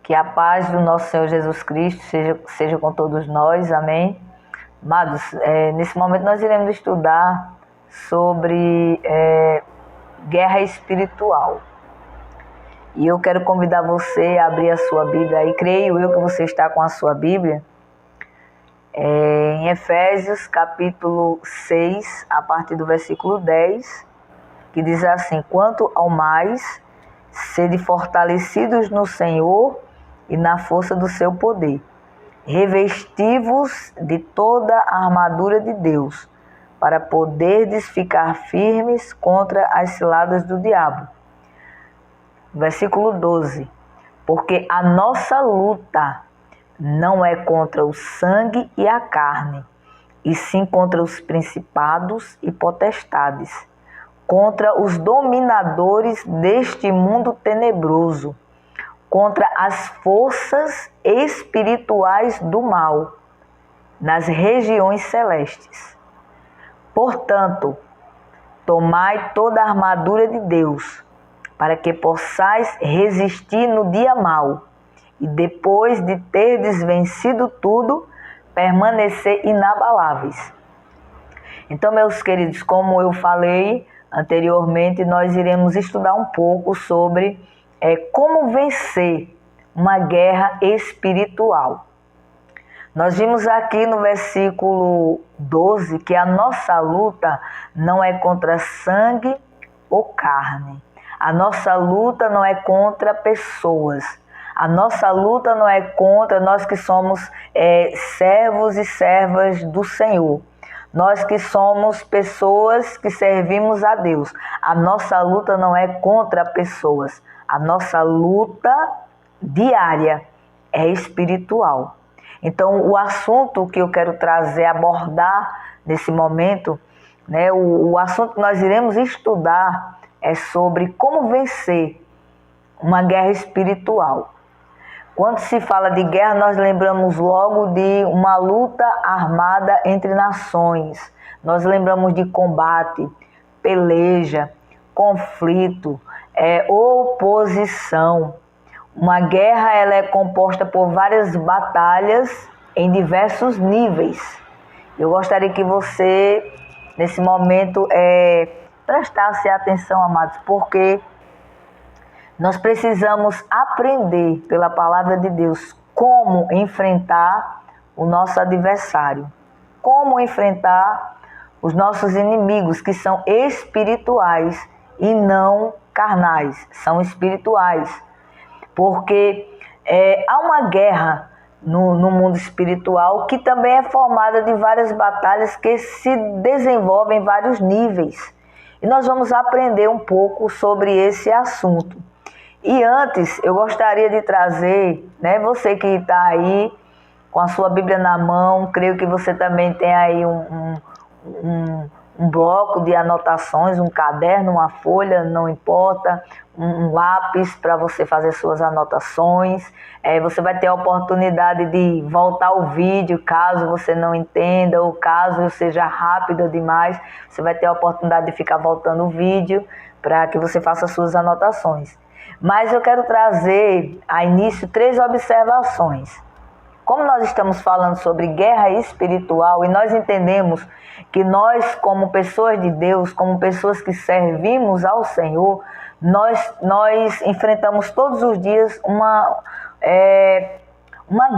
Que a paz do nosso Senhor Jesus Cristo seja com todos nós, amém? Amados, nesse momento nós iremos estudar sobre guerra espiritual. E eu quero convidar você a abrir a sua Bíblia aí, creio eu que você está com a sua Bíblia, em Efésios capítulo 6, a partir do versículo 10, que diz assim: quanto ao mais, sede fortalecidos no Senhor e na força do seu poder. Revesti-vos de toda a armadura de Deus, para poderdes ficar firmes contra as ciladas do diabo. Versículo 12. Porque a nossa luta não é contra o sangue e a carne, e sim contra os principados e potestades, contra os dominadores deste mundo tenebroso, contra as forças espirituais do mal nas regiões celestes. Portanto, tomai toda a armadura de Deus, para que possais resistir no dia mau, e depois de terdes vencido tudo, permanecer inabaláveis. Então, meus queridos, como eu falei anteriormente, nós iremos estudar um pouco sobre como vencer uma guerra espiritual. Nós vimos aqui no versículo 12 que a nossa luta não é contra sangue ou carne. A nossa luta não é contra pessoas. A nossa luta não é contra nós que somos servos e servas do Senhor. Nós que somos pessoas que servimos a Deus. A nossa luta não é contra pessoas. A nossa luta diária é espiritual. Então, o assunto que eu quero trazer, abordar nesse momento, o assunto que nós iremos estudar é sobre como vencer uma guerra espiritual. Quando se fala de guerra, nós lembramos logo de uma luta armada entre nações. Nós lembramos de combate, peleja, conflito, oposição. Uma guerra ela é composta por várias batalhas em diversos níveis. Eu gostaria que você, nesse momento, prestasse atenção, amados, porque nós precisamos aprender pela palavra de Deus como enfrentar o nosso adversário, como enfrentar os nossos inimigos, que são espirituais e não carnais, são espirituais. Porque há uma guerra no mundo espiritual que também é formada de várias batalhas que se desenvolvem em vários níveis. E nós vamos aprender um pouco sobre esse assunto. E antes, eu gostaria de trazer, você que está aí com a sua Bíblia na mão, creio que você também tem aí um bloco de anotações, um caderno, uma folha, não importa, um lápis para você fazer suas anotações. Você vai ter a oportunidade de voltar ao vídeo, caso você não entenda ou caso seja rápido demais, você vai ter a oportunidade de ficar voltando o vídeo para que você faça suas anotações. Mas eu quero trazer a início 3 observações. Como nós estamos falando sobre guerra espiritual e nós entendemos que nós, como pessoas de Deus, como pessoas que servimos ao Senhor, nós enfrentamos todos os dias uma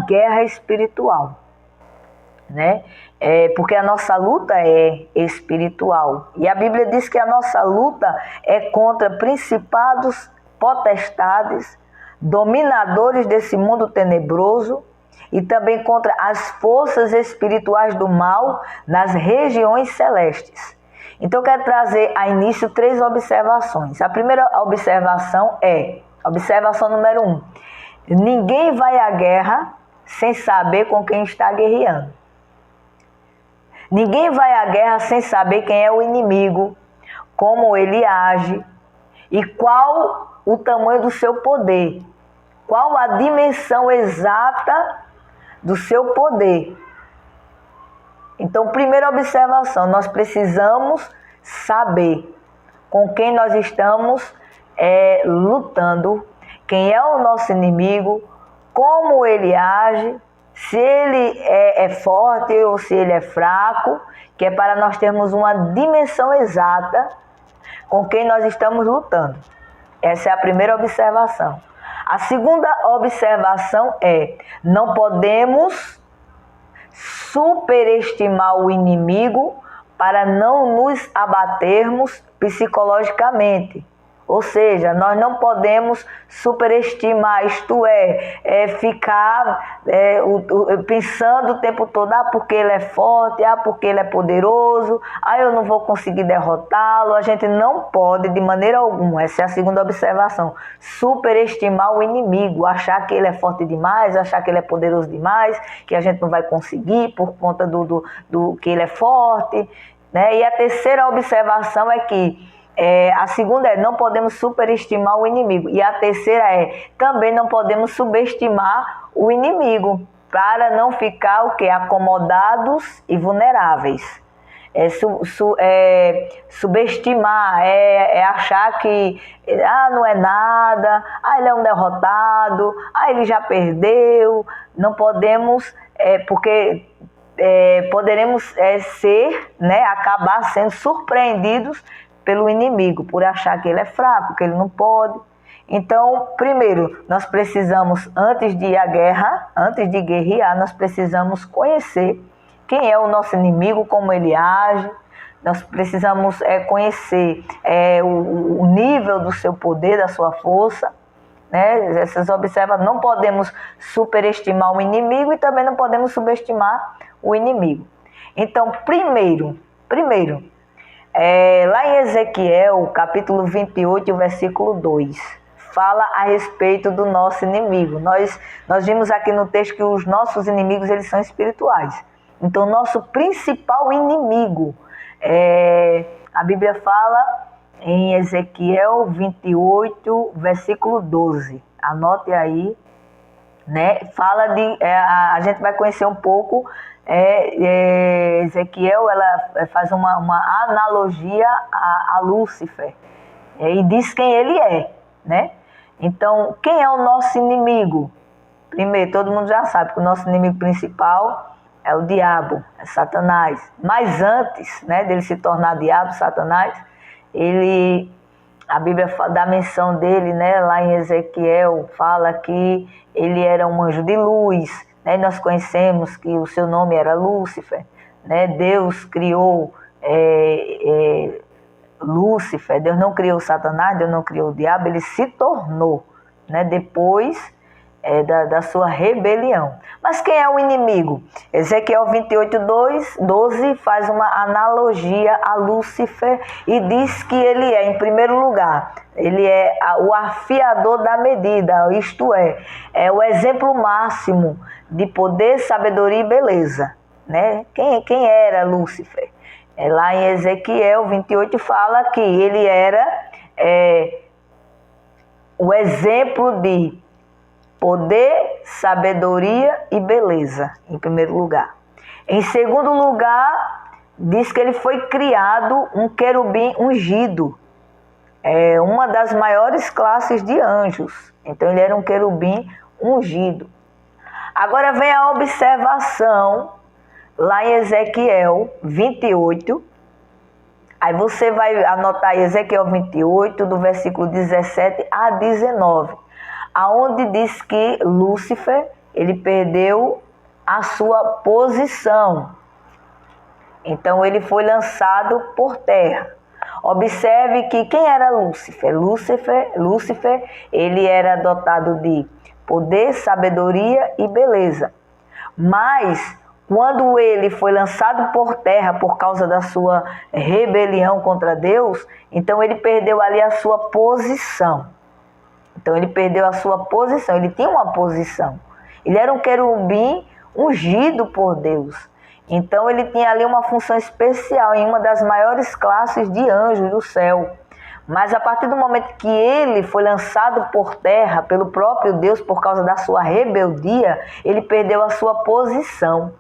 guerra espiritual, porque a nossa luta é espiritual. E a Bíblia diz que a nossa luta é contra principados, potestades, dominadores desse mundo tenebroso, e também contra as forças espirituais do mal nas regiões celestes. Então eu quero trazer a início 3 observações. A primeira observação é, observação número 1, ninguém vai à guerra sem saber com quem está guerreando. Ninguém vai à guerra sem saber quem é o inimigo, como ele age e qual o tamanho do seu poder, qual a dimensão exata do seu poder. Então, primeira observação, nós precisamos saber com quem nós estamos lutando, quem é o nosso inimigo, como ele age, se ele é forte ou se ele é fraco, que é para nós termos uma dimensão exata com quem nós estamos lutando. Essa é a primeira observação. A segunda observação é: não podemos superestimar o inimigo para não nos abatermos psicologicamente. Ou seja, nós não podemos superestimar, isto é ficar pensando o tempo todo, porque ele é forte, porque ele é poderoso, eu não vou conseguir derrotá-lo. A gente não pode, de maneira alguma, essa é a segunda observação, superestimar o inimigo, achar que ele é forte demais, achar que ele é poderoso demais, que a gente não vai conseguir por conta do que ele é forte, né? E a terceira observação é que a segunda é: não podemos superestimar o inimigo. E a terceira é: também não podemos subestimar o inimigo, para não ficar o quê? Acomodados e vulneráveis. Subestimar, achar que não é nada, ele é um derrotado, ele já perdeu. Não podemos, porque poderemos ser, né, acabar sendo surpreendidos pelo inimigo, por achar que ele é fraco, que ele não pode. Então, primeiro, nós precisamos, antes de ir à guerra, antes de guerrear, nós precisamos conhecer quem é o nosso inimigo, como ele age. Nós precisamos conhecer o nível do seu poder, da sua força, né? Essas observações, não podemos superestimar o inimigo e também não podemos subestimar o inimigo. Então, primeiro, lá em Ezequiel, capítulo 28, versículo 2, fala a respeito do nosso inimigo. Nós vimos aqui no texto que os nossos inimigos, eles são espirituais. Então, nosso principal inimigo, a Bíblia fala em Ezequiel 28, versículo 12. Anote aí, né? Fala a gente vai conhecer um pouco. Ezequiel, ela faz uma analogia a Lúcifer, e diz quem ele é, né? Então, quem é o nosso inimigo? Primeiro, todo mundo já sabe que o nosso inimigo principal é o diabo, é Satanás. Mas antes, né, dele se tornar diabo, Satanás, a Bíblia dá menção dele, né, lá em Ezequiel, fala que ele era um anjo de luz, né? Nós conhecemos que o seu nome era Lúcifer, né? Deus criou Lúcifer, Deus não criou Satanás, Deus não criou o diabo, ele se tornou, né, depois da sua rebelião. Mas quem é o inimigo? Ezequiel 28, 12 faz uma analogia a Lúcifer e diz que ele em primeiro lugar, ele é o afiador da medida, isto é o exemplo máximo de poder, sabedoria e beleza, né? Quem era Lúcifer? Lá em Ezequiel 28 fala que ele era o exemplo de poder, sabedoria e beleza, em primeiro lugar. Em segundo lugar, diz que ele foi criado um querubim ungido, uma das maiores classes de anjos. Então ele era um querubim ungido. Agora vem a observação, lá em Ezequiel 28, aí você vai anotar Ezequiel 28, do versículo 17 a 19, aonde diz que Lúcifer, ele perdeu a sua posição. Então ele foi lançado por terra. Observe que quem era Lúcifer? Lúcifer, ele era dotado de poder, sabedoria e beleza. Mas quando ele foi lançado por terra por causa da sua rebelião contra Deus, então ele perdeu ali a sua posição. Então ele perdeu a sua posição, ele tinha uma posição. Ele era um querubim ungido por Deus. Então ele tinha ali uma função especial em uma das maiores classes de anjos do céu. Mas a partir do momento que ele foi lançado por terra pelo próprio Deus por causa da sua rebeldia, ele perdeu a sua posição.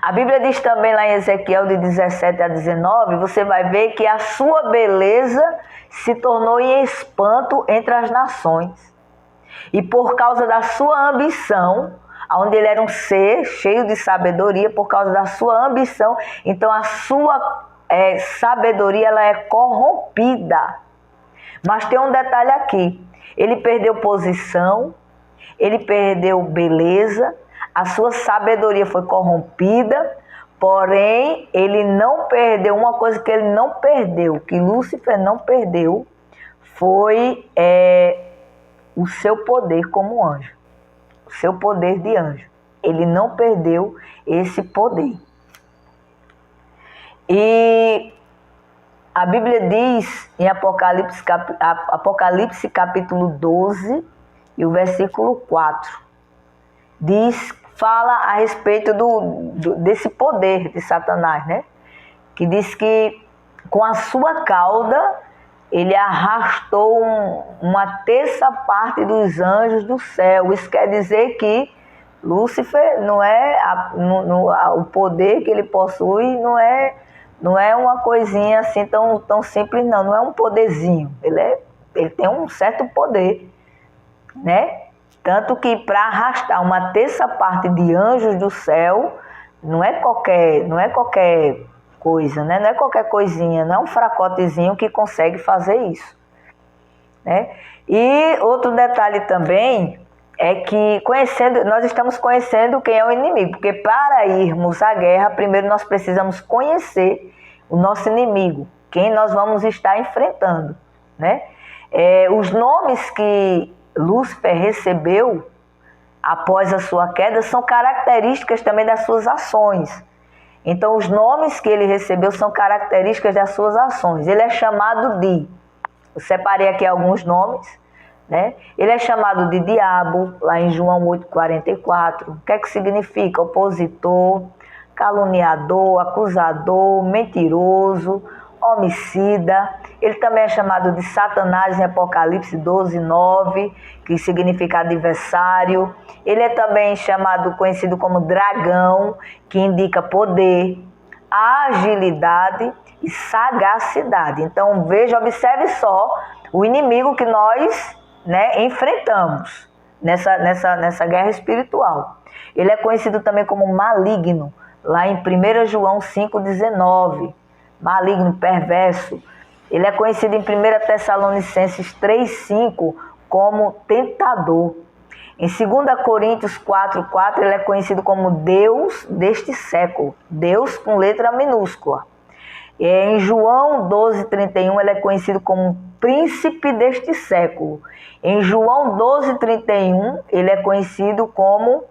A Bíblia diz também lá em Ezequiel de 17 a 19, você vai ver que a sua beleza se tornou em espanto entre as nações. E por causa da sua ambição, onde ele era um ser cheio de sabedoria, por causa da sua ambição, então a sua sabedoria ela é corrompida. Mas tem um detalhe aqui, ele perdeu posição, ele perdeu beleza, a sua sabedoria foi corrompida, porém ele não perdeu, uma coisa que ele não perdeu, que Lúcifer não perdeu, foi o seu poder como anjo, o seu poder de anjo. Ele não perdeu esse poder. E a Bíblia diz em Apocalipse capítulo 12 e o versículo 4, fala a respeito desse poder de Satanás, né? Que diz que com a sua cauda ele arrastou uma terça parte dos anjos do céu. Isso quer dizer que Lúcifer não é o poder que ele possui, não é uma coisinha assim tão simples, não é um poderzinho. Ele tem um certo poder, né? Tanto que para arrastar uma terça parte de anjos do céu, não é qualquer coisa, né? Não é qualquer coisinha, não é um fracotezinho que consegue fazer isso, né? E outro detalhe também é que nós estamos conhecendo quem é o inimigo, porque para irmos à guerra, primeiro nós precisamos conhecer o nosso inimigo, quem nós vamos estar enfrentando, né? Os nomes que Lúcifer recebeu após a sua queda são características também das suas ações. Então, os nomes que ele recebeu são características das suas ações. Ele é chamado de, eu separei aqui alguns nomes, né? Ele é chamado de diabo, lá em João 8,44. O que é que significa? Opositor, caluniador, acusador, mentiroso, homicida. Ele também é chamado de Satanás em Apocalipse 12:9, que significa adversário. Ele é também conhecido como dragão, que indica poder, agilidade e sagacidade. Então observe só o inimigo que nós, né, enfrentamos nessa guerra espiritual. Ele é conhecido também como maligno, lá em 1 João 5,19. Maligno, perverso. Ele é conhecido em 1 Tessalonicenses 3,5 como tentador. Em 2 Coríntios 4,4 ele é conhecido como Deus deste século. Deus com letra minúscula. Em João 12,31 ele é conhecido como príncipe deste século. Em João 12,31 ele é conhecido como...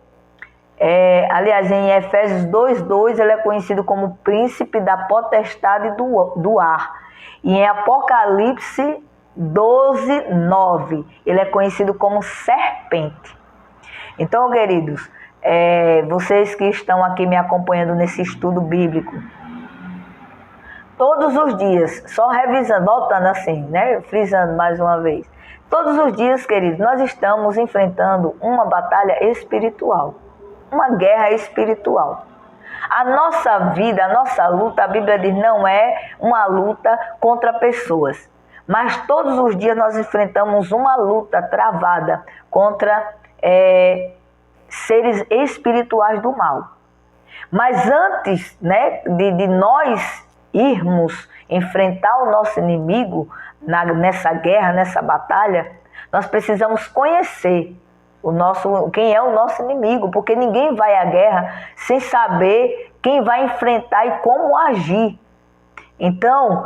em Efésios 2,2 ele é conhecido como príncipe da potestade do ar. E em Apocalipse 12:9 ele é conhecido como serpente. Então, queridos, vocês que estão aqui me acompanhando nesse estudo bíblico, todos os dias, só revisando, voltando assim, né, frisando mais uma vez, todos os dias, queridos, nós estamos enfrentando uma batalha espiritual, uma guerra espiritual. A nossa vida, a nossa luta, a Bíblia diz, não é uma luta contra pessoas, mas todos os dias nós enfrentamos uma luta travada contra seres espirituais do mal. Mas antes, né, de nós irmos enfrentar o nosso inimigo nessa guerra, nessa batalha, nós precisamos conhecer quem é o nosso inimigo, porque ninguém vai à guerra sem saber quem vai enfrentar e como agir. Então,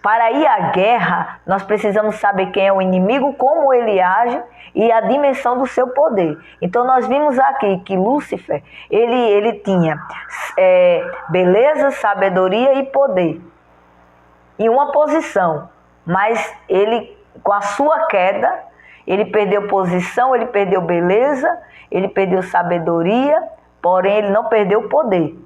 para ir à guerra, nós precisamos saber quem é o inimigo, como ele age e a dimensão do seu poder. Então, nós vimos aqui que Lúcifer, ele tinha beleza, sabedoria e poder. Em uma posição, mas ele, com a sua queda, ele perdeu posição, ele perdeu beleza, ele perdeu sabedoria, porém ele não perdeu poder.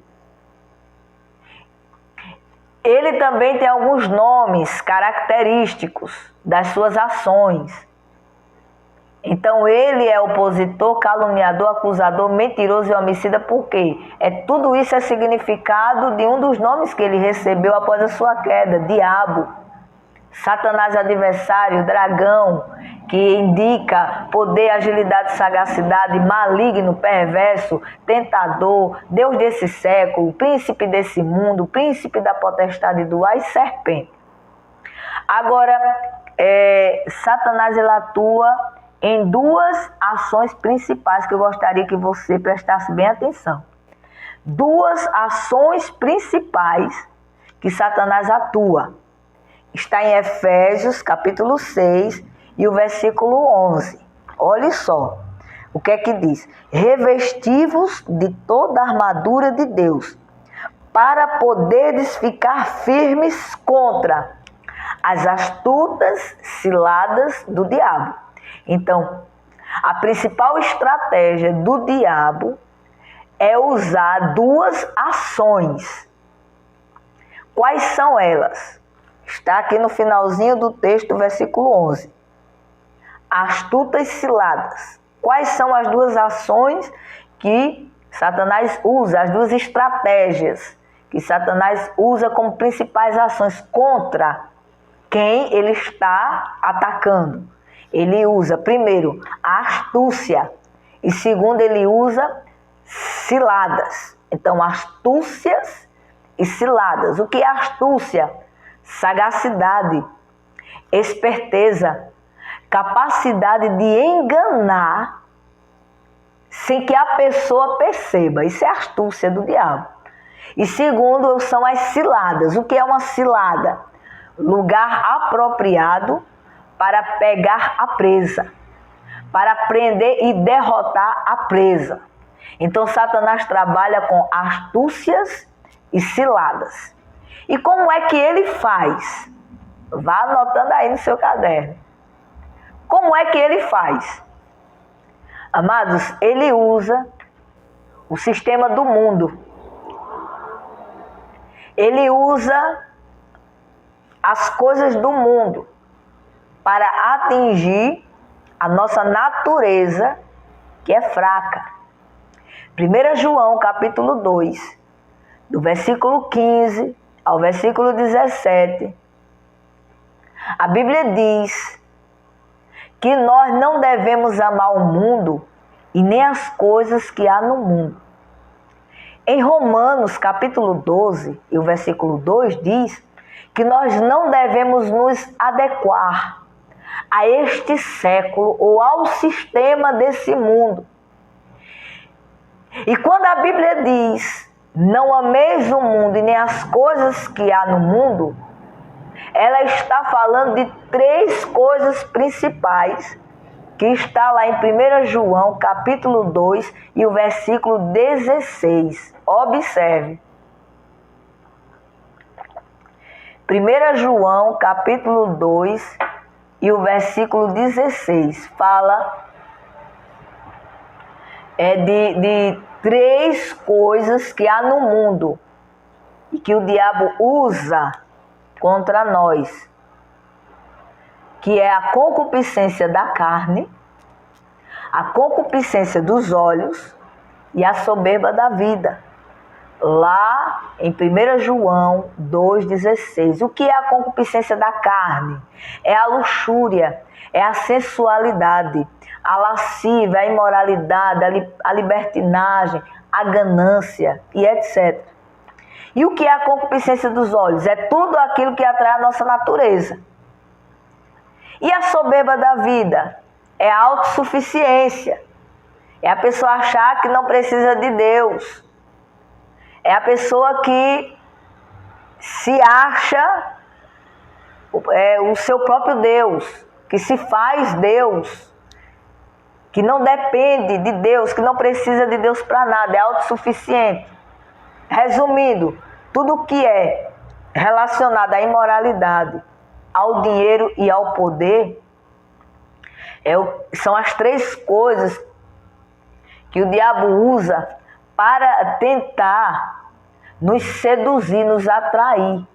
Ele também tem alguns nomes característicos das suas ações. Então ele é opositor, caluniador, acusador, mentiroso e homicida. Por quê? Tudo isso é significado de um dos nomes que ele recebeu após a sua queda, diabo. Satanás adversário, dragão, que indica poder, agilidade, sagacidade, maligno, perverso, tentador, Deus desse século, príncipe desse mundo, príncipe da potestade do ar e serpente. Agora, Satanás ele atua em duas ações principais que eu gostaria que você prestasse bem atenção. Duas ações principais que Satanás atua. Está em Efésios, capítulo 6, e o versículo 11. Olha só o que é que diz. Revesti-vos de toda a armadura de Deus, para poderes ficar firmes contra as astutas ciladas do diabo. Então, a principal estratégia do diabo é usar duas ações. Quais são elas? Está aqui no finalzinho do texto, versículo 11. Astutas ciladas. Quais são as duas ações que Satanás usa, as duas estratégias que Satanás usa como principais ações contra quem ele está atacando? Ele usa, primeiro, a astúcia e, segundo, ele usa ciladas. Então, astúcias e ciladas. O que é astúcia? Sagacidade, esperteza, capacidade de enganar sem que a pessoa perceba. Isso é astúcia do diabo. E segundo, são as ciladas. O que é uma cilada? Lugar apropriado para pegar a presa, para prender e derrotar a presa. Então, Satanás trabalha com astúcias e ciladas. E como é que ele faz? Vá anotando aí no seu caderno. Como é que ele faz? Amados, ele usa o sistema do mundo. Ele usa as coisas do mundo para atingir a nossa natureza, que é fraca. 1 João, capítulo 2, do versículo 15 ao versículo 17, a Bíblia diz que nós não devemos amar o mundo e nem as coisas que há no mundo. Em Romanos, capítulo 12, e o versículo 2 diz que nós não devemos nos adequar a este século ou ao sistema desse mundo. E quando a Bíblia diz, não ameis o mundo e nem as coisas que há no mundo, ela está falando de três coisas principais, que está lá em 1 João, capítulo 2, e o versículo 16. Observe. 1 João, capítulo 2, e o versículo 16, fala de três coisas que há no mundo e que o diabo usa contra nós, que é a concupiscência da carne, a concupiscência dos olhos e a soberba da vida. Lá em 1 João 2,16. O que é a concupiscência da carne? É a luxúria, é a sensualidade, a lascívia, a imoralidade, a libertinagem, a ganância e etc. E o que é a concupiscência dos olhos? É tudo aquilo que atrai a nossa natureza. E a soberba da vida? É a autossuficiência. É a pessoa achar que não precisa de Deus. É a pessoa que se acha o seu próprio Deus, que se faz Deus, que não depende de Deus, que não precisa de Deus para nada, é autossuficiente. Resumindo, tudo que é relacionado à imoralidade, ao dinheiro e ao poder, são as três coisas que o diabo usa para tentar nos seduzir, nos atrair,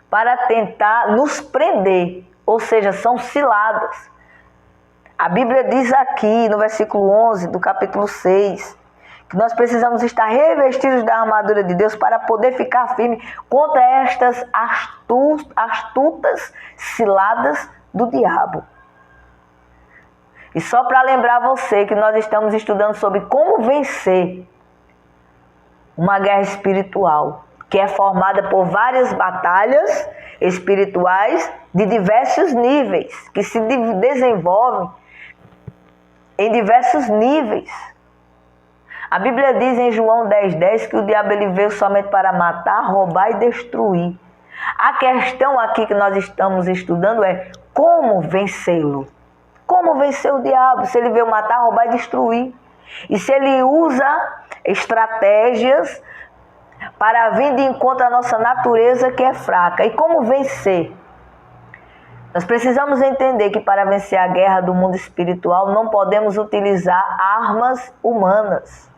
para tentar nos prender, ou seja, são ciladas. A Bíblia diz aqui no versículo 11 do capítulo 6, que nós precisamos estar revestidos da armadura de Deus para poder ficar firme contra estas astutas ciladas do diabo. E só para lembrar você que nós estamos estudando sobre como vencer uma guerra espiritual, que é formada por várias batalhas espirituais de diversos níveis, que se desenvolvem em diversos níveis. A Bíblia diz em João 10:10 que o diabo ele veio somente para matar, roubar e destruir. A questão aqui que nós estamos estudando é como vencê-lo. Como vencer o diabo se ele veio matar, roubar e destruir? E se ele usa estratégias para vir de encontro à nossa natureza que é fraca? E como vencer? Nós precisamos entender que para vencer a guerra do mundo espiritual não podemos utilizar armas humanas.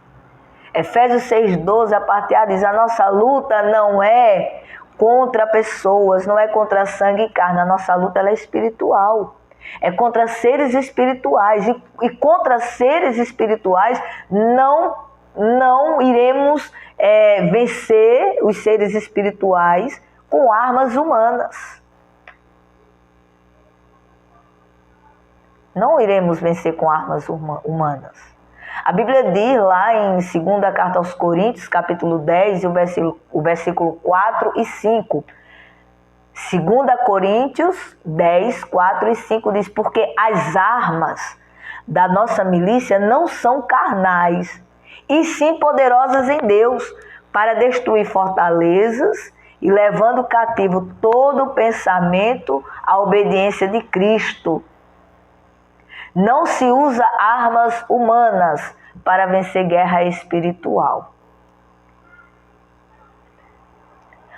Efésios 6:12, a parte A diz: a nossa luta não é contra pessoas, não é contra sangue e carne, a nossa luta ela é espiritual. É contra seres espirituais. E contra seres espirituais não iremos vencer os seres espirituais com armas humanas. Não iremos vencer com armas humanas. A Bíblia diz lá em 2ª Carta aos Coríntios, capítulo 10, o versículo 4 e 5. 2 Coríntios 10, 4 e 5 diz: porque as armas da nossa milícia não são carnais, e sim poderosas em Deus, para destruir fortalezas e levando cativo todo pensamento à obediência de Cristo. Não se usa armas humanas para vencer guerra espiritual.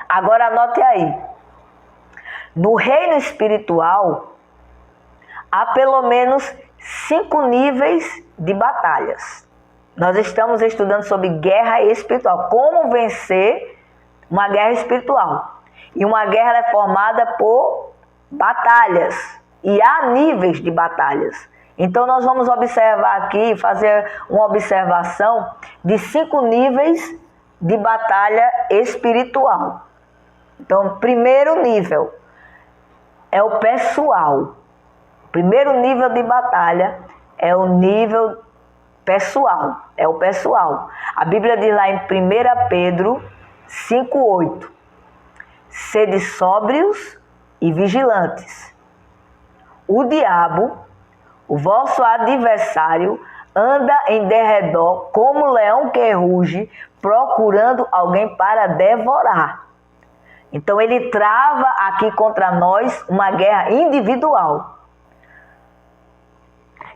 Agora anote aí. No reino espiritual, há pelo menos 5 níveis de batalhas. Nós estamos estudando sobre guerra espiritual. Como vencer uma guerra espiritual. E uma guerra é formada por batalhas. E há níveis de batalhas. Então nós vamos observar aqui, fazer uma observação de 5 níveis de batalha espiritual. Então, primeiro nível é o pessoal. O primeiro nível de batalha é o nível pessoal. É o pessoal. A Bíblia diz lá em 1 Pedro 5:8: sede sóbrios e vigilantes. O diabo, o vosso adversário, anda em derredor como leão que ruge, procurando alguém para devorar. Então ele trava aqui contra nós uma guerra individual.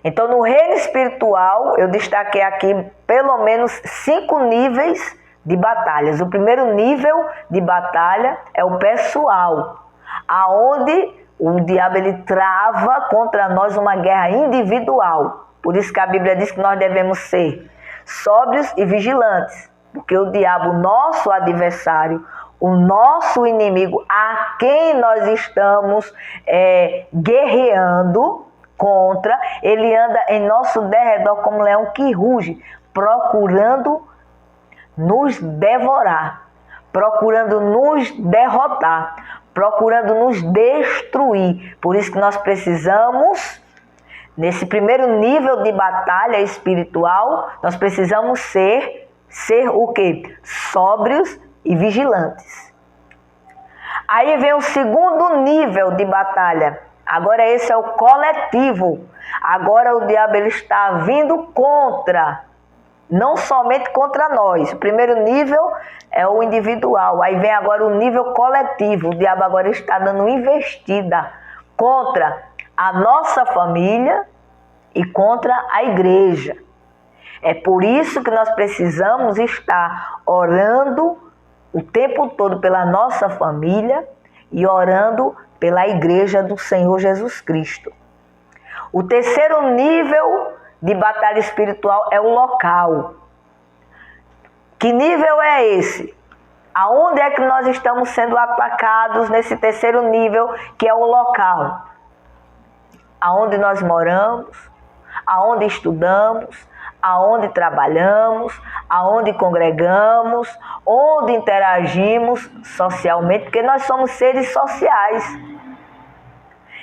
Então no reino espiritual eu destaquei aqui pelo menos 5 níveis de batalhas. O primeiro nível de batalha é o pessoal, aonde o diabo ele trava contra nós uma guerra individual. Por isso que a Bíblia diz que nós devemos ser sóbrios e vigilantes. Porque o diabo, nosso adversário, o nosso inimigo, a quem nós estamos guerreando contra, ele anda em nosso derredor como leão que ruge, procurando nos devorar, procurando nos derrotar, procurando nos destruir. Por isso que nós precisamos, nesse primeiro nível de batalha espiritual, nós precisamos ser o quê? Sóbrios e vigilantes. Aí vem o segundo nível de batalha. Agora esse é o coletivo. Agora o diabo ele está vindo contra, não somente contra nós. O primeiro nível é o individual. Aí vem agora o nível coletivo. O diabo agora está dando investida contra a nossa família e contra a igreja. É por isso que nós precisamos estar orando o tempo todo pela nossa família e orando pela igreja do Senhor Jesus Cristo. O terceiro nível de batalha espiritual é o local. Que nível é esse? Aonde é que nós estamos sendo atacados nesse terceiro nível, que é o local? Aonde nós moramos, aonde estudamos, aonde trabalhamos, aonde congregamos, onde interagimos socialmente, porque nós somos seres sociais.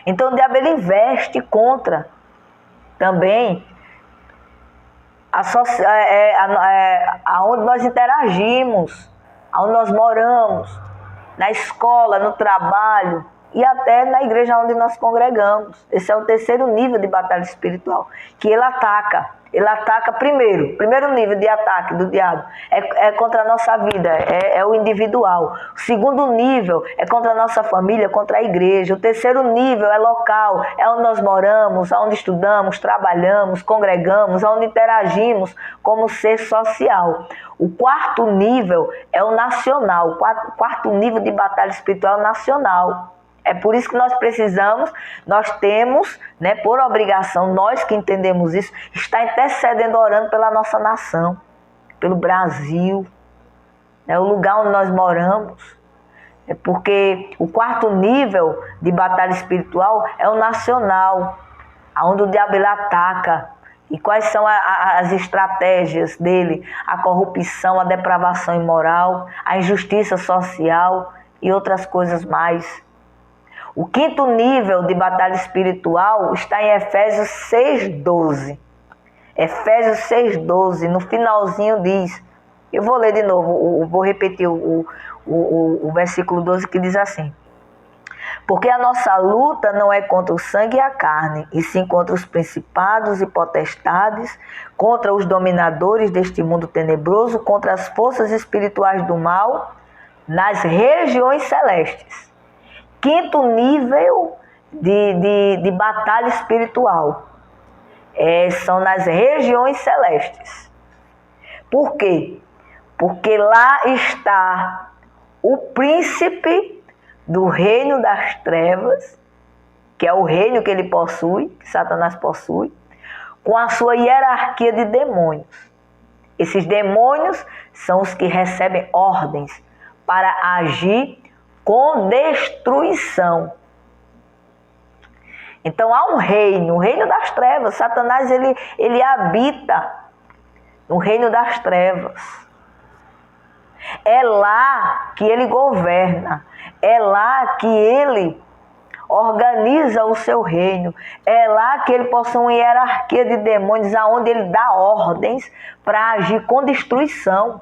Então o diabo ele investe contra também aonde nós interagimos, aonde nós moramos, na escola, no trabalho e até na igreja onde nós congregamos. Esse é o terceiro nível de batalha espiritual, que ele ataca. Ele ataca primeiro nível de ataque do diabo é contra a nossa vida, é o individual. O segundo nível é contra a nossa família, contra a igreja. O terceiro nível é local, é onde nós moramos, onde estudamos, trabalhamos, congregamos, onde interagimos como ser social. O quarto nível é o nacional, o quarto nível de batalha espiritual nacional. É por isso que nós temos, né, por obrigação, nós que entendemos isso, estar intercedendo, orando pela nossa nação, pelo Brasil, né, o lugar onde nós moramos. É porque o quarto nível de batalha espiritual é o nacional, onde o diabo ele ataca. E quais são as estratégias dele? A corrupção, a depravação imoral, a injustiça social e outras coisas mais. O quinto nível de batalha espiritual está em Efésios 6,12. Efésios 6,12, no finalzinho diz, eu vou ler de novo, vou repetir o versículo 12 que diz assim: porque a nossa luta não é contra o sangue e a carne, e sim contra os principados e potestades, contra os dominadores deste mundo tenebroso, contra as forças espirituais do mal nas regiões celestes. Quinto nível de batalha espiritual são nas regiões celestes. Por quê? Porque lá está o príncipe do reino das trevas, que é o reino que ele possui, que Satanás possui, com a sua hierarquia de demônios. Esses demônios são os que recebem ordens para agir com destruição. Então há um reino, o reino das trevas. Satanás ele habita no reino das trevas. É lá que ele governa, é lá que ele organiza o seu reino, é lá que ele possui uma hierarquia de demônios, aonde ele dá ordens para agir com destruição.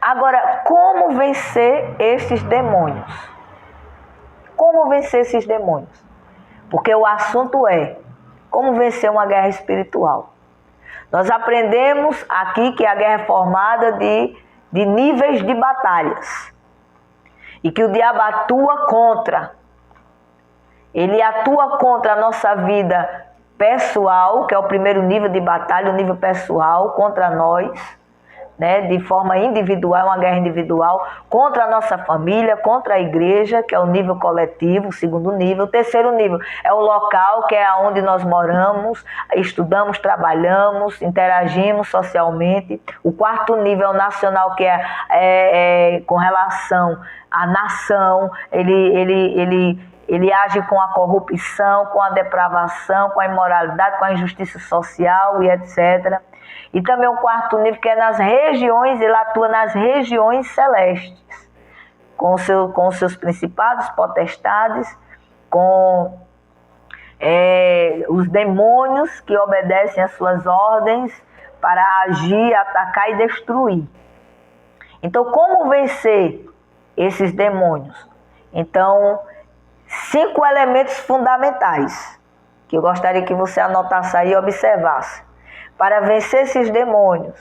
Agora, como vencer esses demônios? Como vencer esses demônios? Porque o assunto é como vencer uma guerra espiritual. Nós aprendemos aqui que a guerra é formada de níveis de batalhas. E que o diabo atua contra. Ele atua contra a nossa vida pessoal, que é o primeiro nível de batalha, o nível pessoal, contra nós. Né, de forma individual, uma guerra individual, contra a nossa família, contra a igreja, que é o nível coletivo, o segundo nível. O terceiro nível é o local, que é onde nós moramos, estudamos, trabalhamos, interagimos socialmente. O quarto nível é o nacional, que é com relação à nação. Ele age com a corrupção, com a depravação, com a imoralidade, com a injustiça social e etc. E também o quarto nível, que é nas regiões, ele atua nas regiões celestes, com os seus principados, potestades, com os demônios que obedecem às suas ordens para agir, atacar e destruir. Então, como vencer esses demônios? Então, 5 elementos fundamentais, que eu gostaria que você anotasse aí e observasse. Para vencer esses demônios.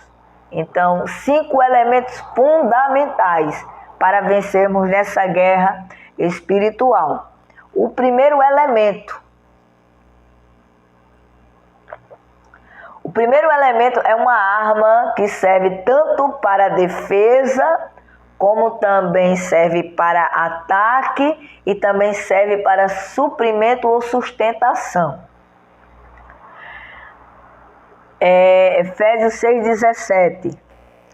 Então, 5 elementos fundamentais para vencermos nessa guerra espiritual. O primeiro elemento. O primeiro elemento é uma arma que serve tanto para defesa, como também serve para ataque e também serve para suprimento ou sustentação. Efésios 6,17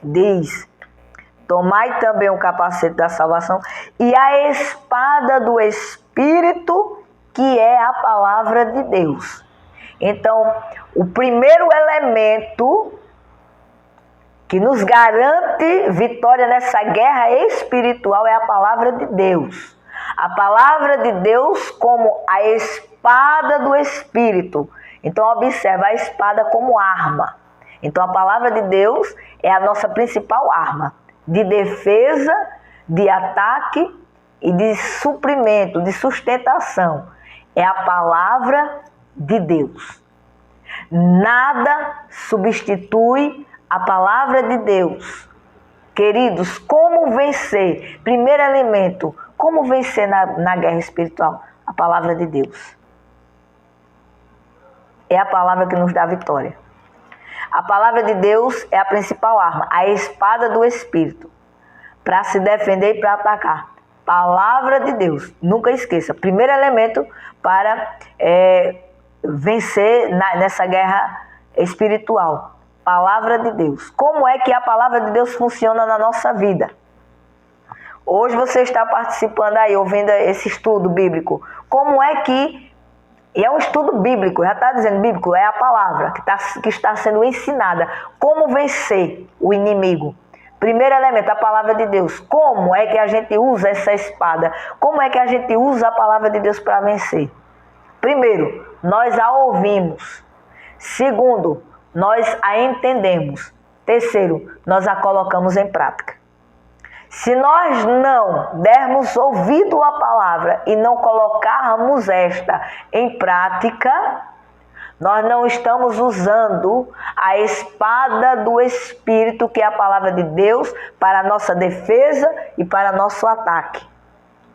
diz: tomai também o capacete da salvação e a espada do Espírito, que é a palavra de Deus. Então, o primeiro elemento que nos garante vitória nessa guerra espiritual é a palavra de Deus. A palavra de Deus como a espada do Espírito. Então, observa a espada como arma. Então, a palavra de Deus é a nossa principal arma de defesa, de ataque e de suprimento, de sustentação. É a palavra de Deus. Nada substitui a palavra de Deus. Queridos, como vencer? Primeiro elemento, como vencer na guerra espiritual? A palavra de Deus. É a palavra que nos dá vitória. A palavra de Deus é a principal arma, a espada do Espírito, para se defender e para atacar. Palavra de Deus, nunca esqueça. Primeiro elemento para vencer nessa guerra espiritual. Palavra de Deus. Como é que a palavra de Deus funciona na nossa vida? Hoje você está participando aí, ouvindo esse estudo bíblico. Como é que... E é um estudo bíblico, já está dizendo bíblico, é a palavra que está sendo ensinada. Como vencer o inimigo? Primeiro elemento, a palavra de Deus. Como é que a gente usa essa espada? Como é que a gente usa a palavra de Deus para vencer? Primeiro, nós a ouvimos. Segundo, nós a entendemos. Terceiro, nós a colocamos em prática. Se nós não dermos ouvido à palavra e não colocarmos esta em prática, nós não estamos usando a espada do Espírito, que é a palavra de Deus, para a nossa defesa e para nosso ataque.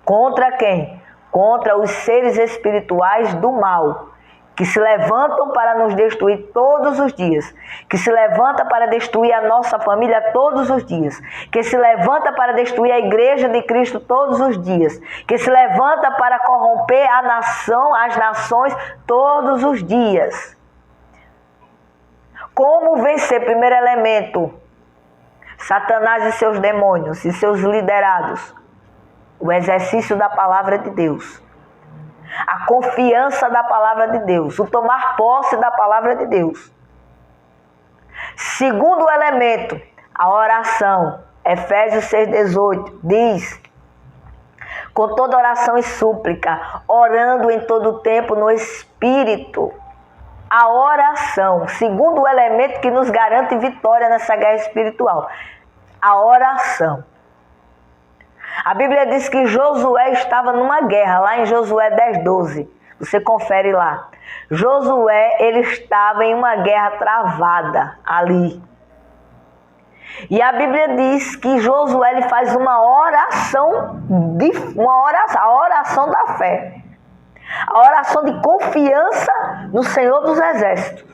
Contra quem? Contra os seres espirituais do mal, que se levantam para nos destruir todos os dias, que se levanta para destruir a nossa família todos os dias, que se levanta para destruir a igreja de Cristo todos os dias, que se levanta para corromper a nação, as nações todos os dias. Como vencer? Primeiro elemento, Satanás e seus demônios e seus liderados. O exercício da palavra de Deus. A confiança da palavra de Deus, o tomar posse da palavra de Deus. Segundo elemento, a oração. Efésios 6,18 diz: com toda oração e súplica, orando em todo tempo no Espírito. A oração, segundo elemento que nos garante vitória nessa guerra espiritual. A oração. A Bíblia diz que Josué estava numa guerra, lá em Josué 10:12. Você confere lá. Josué, ele estava em uma guerra travada ali. E a Bíblia diz que Josué ele faz uma oração, a oração da fé. A oração de confiança no Senhor dos Exércitos.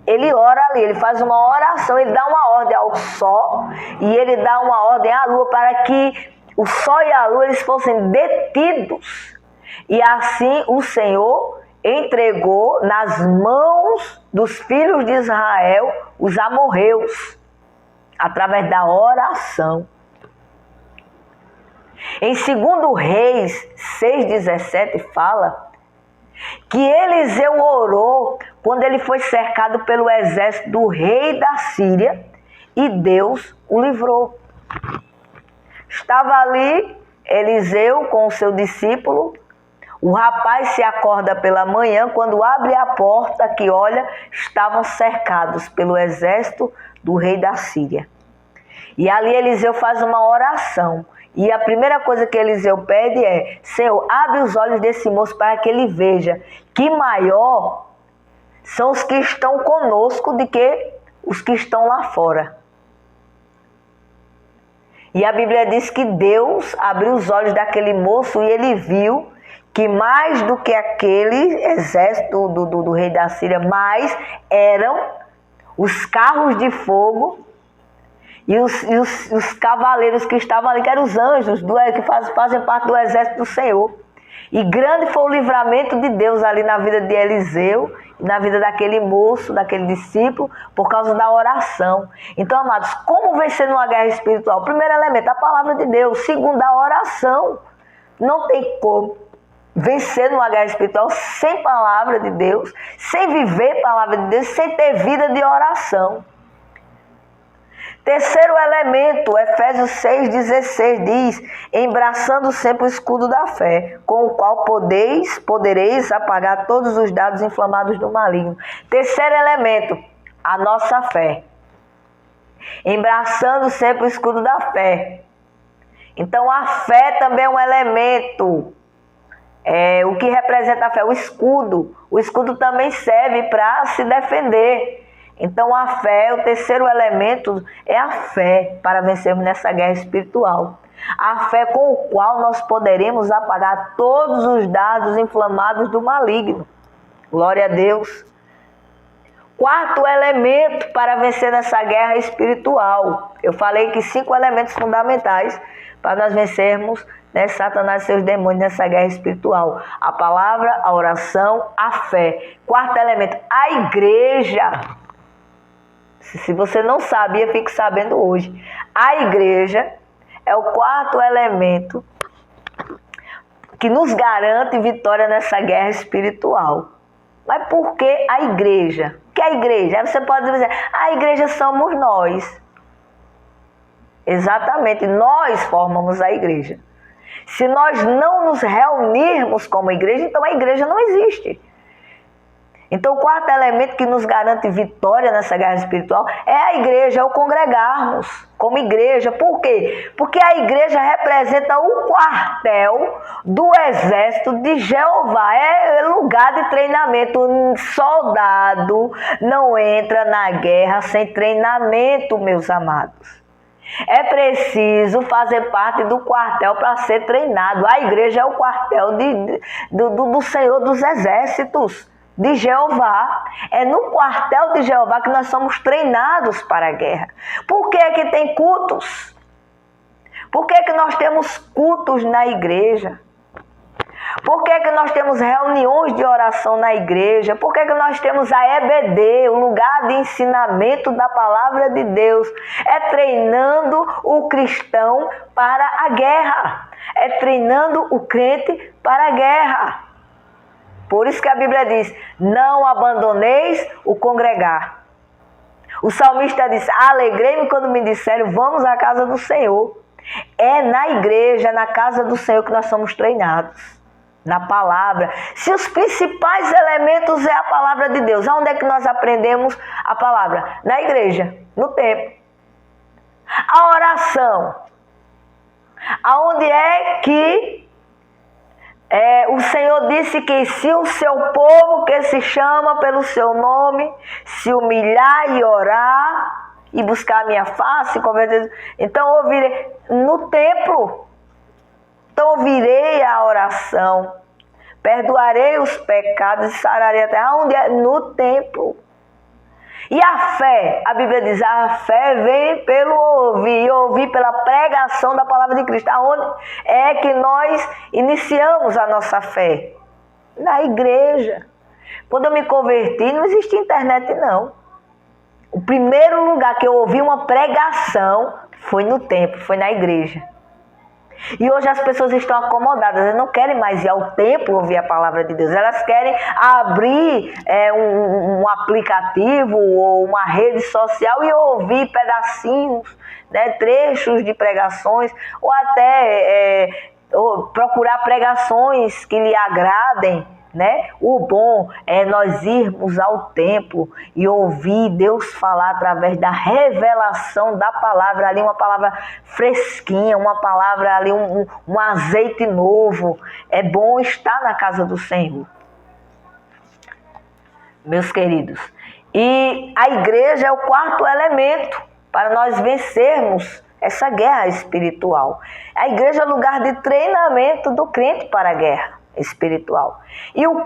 Ele ora ali, ele faz uma oração, ele dá uma ordem ao sol e ele dá uma ordem à lua para que o sol e a lua eles fossem detidos. E assim o Senhor entregou nas mãos dos filhos de Israel os amorreus, através da oração. Em 2 Reis 6,17 fala que Eliseu orou quando ele foi cercado pelo exército do rei da Síria e Deus o livrou. Estava ali Eliseu com o seu discípulo. O rapaz se acorda pela manhã, quando abre a porta, que olha, estavam cercados pelo exército do rei da Síria. E ali Eliseu faz uma oração. E a primeira coisa que Eliseu pede é: Senhor, abre os olhos desse moço para que ele veja que maior são os que estão conosco do que os que estão lá fora. E a Bíblia diz que Deus abriu os olhos daquele moço e ele viu que mais do que aquele exército do rei da Síria, mais eram os carros de fogo e os cavaleiros que estavam ali, que eram os anjos que fazem parte do exército do Senhor. E grande foi o livramento de Deus ali na vida de Eliseu e na vida daquele moço, daquele discípulo, por causa da oração. Então, amados, como vencer numa guerra espiritual? Primeiro elemento, a palavra de Deus. Segundo, a oração. Não tem como. vencer numa guerra espiritual sem palavra de Deus, sem viver palavra de Deus, sem ter vida de oração. Terceiro elemento, Efésios 6,16 diz: embraçando sempre o escudo da fé, com o qual podereis apagar todos os dardos inflamados do maligno. Terceiro elemento, a nossa fé. Embraçando sempre o escudo da fé. Então a fé também é um elemento. O que representa a fé? O escudo. O escudo também serve para se defender. Então a fé, o terceiro elemento é a fé para vencermos nessa guerra espiritual. A fé com o qual nós poderemos apagar todos os dardos inflamados do maligno. Glória a Deus. Quarto elemento para vencer nessa guerra espiritual. Eu falei que 5 elementos fundamentais para nós vencermos, né, Satanás e seus demônios nessa guerra espiritual. A palavra, a oração, a fé. Quarto elemento, a igreja. Se você não sabia, fique sabendo hoje. A igreja é o quarto elemento que nos garante vitória nessa guerra espiritual. Mas por que a igreja? O que é a igreja? Aí você pode dizer, a igreja somos nós. Exatamente, nós formamos a igreja. Se nós não nos reunirmos como igreja, então a igreja não existe. Então o quarto elemento que nos garante vitória nessa guerra espiritual é a igreja, é o congregarmos como igreja. Por quê? Porque a igreja representa o quartel do exército de Jeová. É lugar de treinamento. Um soldado não entra na guerra sem treinamento, meus amados. É preciso fazer parte do quartel para ser treinado. A igreja é o quartel do Senhor dos Exércitos, de Jeová. É no quartel de Jeová que nós somos treinados para a guerra. Por que é que tem cultos? Por que é que nós temos cultos na igreja? Por que é que nós temos reuniões de oração na igreja? Por que é que nós temos a EBD, o lugar de ensinamento da palavra de Deus? É treinando o cristão para a guerra. É treinando o crente para a guerra. Por isso que a Bíblia diz, não abandoneis o congregar. O salmista diz, alegrei-me quando me disseram, vamos à casa do Senhor. É na igreja, na casa do Senhor que nós somos treinados. Na palavra. Se os principais elementos é a palavra de Deus, aonde é que nós aprendemos a palavra? Na igreja, no templo. A oração. Aonde é que o Senhor disse que se o seu povo que se chama pelo seu nome se humilhar e orar e buscar a minha face, então ouvirei no templo. Então ouvirei a oração, perdoarei os pecados e sararei a terra. Onde é? No templo. E a fé, a Bíblia diz, a fé vem pelo ouvir, e ouvir pela pregação da palavra de Cristo. Aonde é que nós iniciamos a nossa fé? Na igreja. Quando eu me converti, não existia internet, não. O primeiro lugar que eu ouvi uma pregação foi no templo, foi na igreja. E hoje as pessoas estão acomodadas, elas não querem mais ir ao templo ouvir a palavra de Deus. Elas querem abrir um aplicativo ou uma rede social e ouvir pedacinhos, né, trechos de pregações, ou até procurar pregações que lhe agradem. Né? O bom é nós irmos ao templo e ouvir Deus falar através da revelação da palavra ali, uma palavra fresquinha, uma palavra ali, um azeite novo. É bom estar na casa do Senhor, meus queridos. E a igreja é o quarto elemento para nós vencermos essa guerra espiritual. A igreja é o lugar de treinamento do crente para a guerra espiritual. E o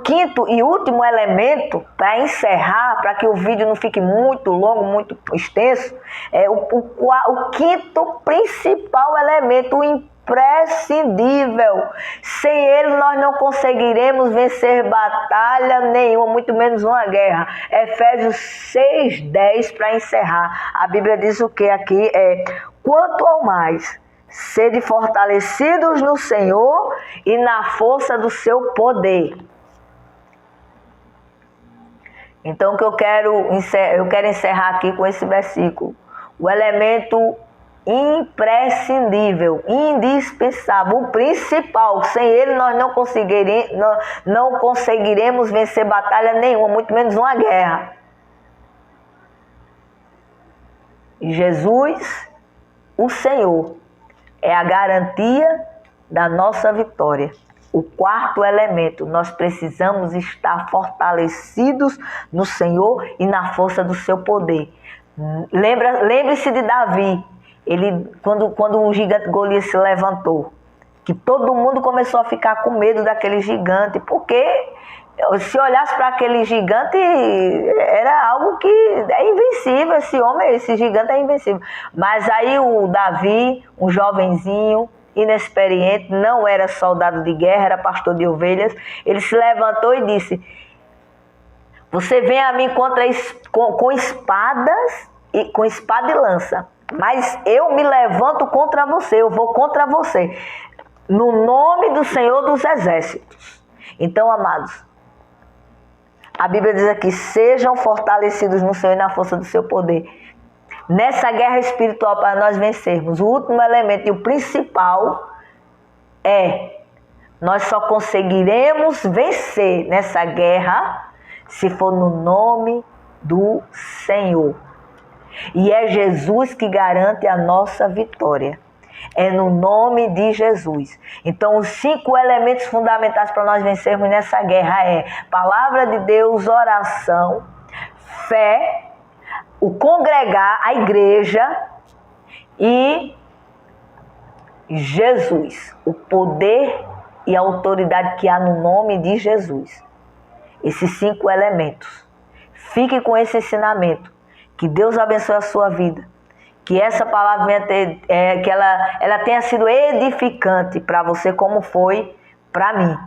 quinto e último elemento, para encerrar, para que o vídeo não fique muito longo, muito extenso, é o quinto principal elemento, o imprescindível. Sem ele nós não conseguiremos vencer batalha nenhuma, muito menos uma guerra. Efésios 6:10, para encerrar. A Bíblia diz o que aqui? Quanto ao mais, sede fortalecidos no Senhor e na força do seu poder. Então, eu quero encerrar aqui com esse versículo. O elemento imprescindível, indispensável, o principal. Sem ele nós não conseguiremos vencer batalha nenhuma, muito menos uma guerra. E Jesus, o Senhor, é a garantia da nossa vitória. O quarto elemento, nós precisamos estar fortalecidos no Senhor e na força do seu poder. Lembre-se de Davi. Ele, quando o gigante Golias se levantou, que todo mundo começou a ficar com medo daquele gigante, porque se olhasse para aquele gigante, era algo que é invencível, esse gigante é invencível. Mas aí o Davi, um jovenzinho, inexperiente, não era soldado de guerra, era pastor de ovelhas, ele se levantou e disse: você vem a mim com espadas, com espada e lança, mas eu me levanto contra você, eu vou contra você, no nome do Senhor dos Exércitos. Então, amados, a Bíblia diz aqui: sejam fortalecidos no Senhor e na força do seu poder. Nessa guerra espiritual, para nós vencermos, o último elemento e o principal é: nós só conseguiremos vencer nessa guerra se for no nome do Senhor. E é Jesus que garante a nossa vitória. É no nome de Jesus. Então, os 5 elementos fundamentais para nós vencermos nessa guerra é palavra de Deus, oração, fé, o congregar, a igreja e Jesus, o poder e a autoridade que há no nome de Jesus. Esses 5 elementos. Fique com esse ensinamento. Que Deus abençoe a sua vida. Que essa palavra que ela tenha sido edificante para você, como foi para mim.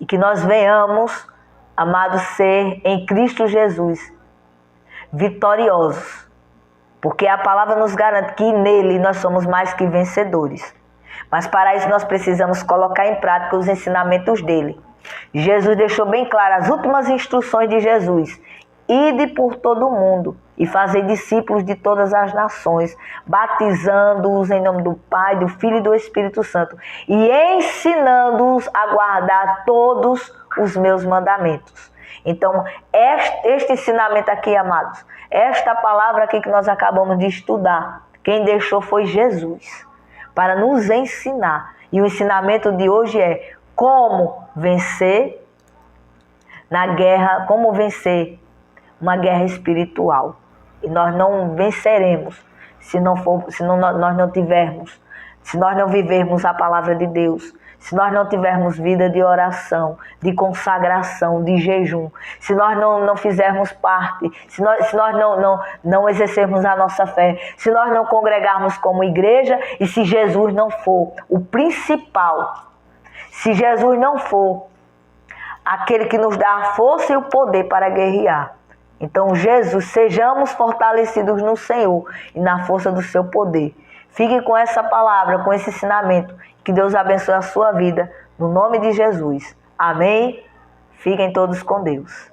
E que nós venhamos, amados, ser em Cristo Jesus vitoriosos. Porque a palavra nos garante que nele nós somos mais que vencedores. Mas para isso nós precisamos colocar em prática os ensinamentos dele. Jesus deixou bem claro as últimas instruções de Jesus: ide por todo o mundo e fazei discípulos de todas as nações, batizando-os em nome do Pai, do Filho e do Espírito Santo, e ensinando-os a guardar todos os meus mandamentos. Então, este ensinamento aqui, amados, esta palavra aqui que nós acabamos de estudar, quem deixou foi Jesus, para nos ensinar. E o ensinamento de hoje é como vencer na guerra, como vencer uma guerra espiritual. E nós não venceremos se nós não vivermos a palavra de Deus, se nós não tivermos vida de oração, de consagração, de jejum, se nós não fizermos parte, se nós não exercermos a nossa fé, se nós não congregarmos como igreja e se Jesus não for o principal, se Jesus não for aquele que nos dá a força e o poder para guerrear. Então, Jesus, sejamos fortalecidos no Senhor e na força do seu poder. Fique com essa palavra, com esse ensinamento. Que Deus abençoe a sua vida, no nome de Jesus. Amém? Fiquem todos com Deus.